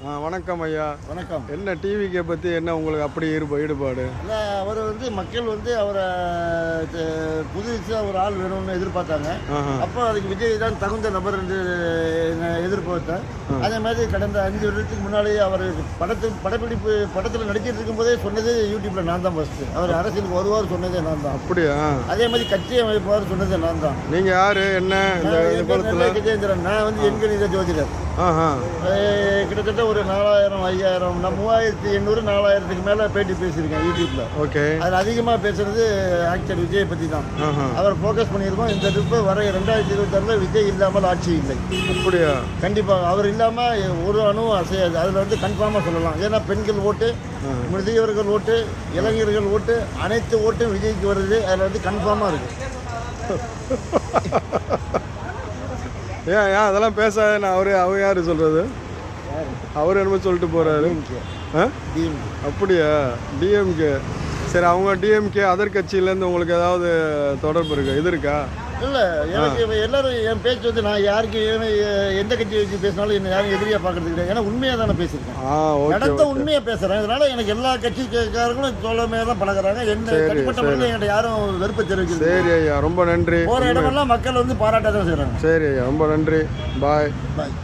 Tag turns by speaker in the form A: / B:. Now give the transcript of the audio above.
A: வணக்கம் ஐயா.
B: வணக்கம்.
A: என்ன டிவிக்கை பற்றி என்ன உங்களுக்கு அப்படி ஈடுபாடு?
B: இல்லை, அவர் மக்கள் அவரை புதுசாக ஒரு ஆள் வேணும்னு எதிர்பார்த்தாங்க. அப்போ அதுக்கு விஜய் தான் தகுந்த நபர் என்று எதிர்பார்த்தேன். அதே மாதிரி கடந்த 5 வருடத்துக்கு முன்னாலே அவர் படத்தில் நடிச்சிட்டு இருக்கும்போதே சொன்னதே யூடியூப்பில் நான் தான் ஃபஸ்ட்டு. அவர் அரசியலுக்கு வருவார் சொன்னதே நான் தான்.
A: அப்படியா?
B: அதே மாதிரி கட்சி அமைப்பார் சொன்னதே நான் தான்.
A: நீங்கள் யார்? என்ன
B: கஜேந்திரன். நான் எண்கணித ஜோதிடர். கிட்டத்தட்ட ஒரு 4000 5000 நான் 3800 4000க்கு மேலே பேட்டி பேசியிருக்கேன் யூடியூப்பில்.
A: ஓகே. அதில்
B: அதிகமாக பேசுறது ஆக்டர் விஜய் பற்றி தான். அவர் ஃபோக்கஸ் பண்ணியிருக்கோம். இந்த ட்ரிப்பு வர 2026 விஜய் இல்லாமல் ஆட்சி இல்லை.
A: அப்படியா?
B: கண்டிப்பாக அவர் இல்லாமல் ஒரு அணுவும் அசையாது. அதில் கன்ஃபார்மாக சொல்லலாம். ஏன்னா பெண்கள் ஓட்டு, முதியவர்கள் ஓட்டு, இளைஞர்கள் ஓட்டு, அனைத்து ஓட்டும் விஜய்க்கு வருது. அதில் கன்ஃபார்மாக இருக்குது.
A: ஏன் அதெல்லாம் பேசாத? அவர் யார் சொல்கிறது? அவர் என்னமோ சொல்லிட்டு போகிறாரு. அப்படியா? டிஎம்கே. சரி, அவங்க டிஎம்கே அதர் கட்சியிலேருந்து உங்களுக்கு ஏதாவது தொடர்பு இருக்கா? இது இருக்கா?
B: இல்லை, எனக்கு எல்லாரும் என் பேச்சு நான் யாருக்கு எந்த கட்சி வச்சு பேசினாலும் என்ன யாரும் எதிரியாக பார்க்கறது கிடையாது. ஏன்னா உண்மையாக தானே பேசியிருக்கேன். நடத்த உண்மையாக பேசுகிறேன். அதனால எனக்கு எல்லா கட்சிக்காரங்களும் தோழமையாக தான் பழகிறாங்க. என்ன தனிப்பட்ட முறையில் என்கிட்ட யாரும் வெறுப்பை தெரிவிக்கிறது.
A: சரி ஐயா, ரொம்ப நன்றி.
B: போகிற இடமெல்லாம் மக்கள் பாராட்ட தான் செய்கிறாங்க.
A: சரி ஐயா, ரொம்ப நன்றி. பாய்.
B: பாய்.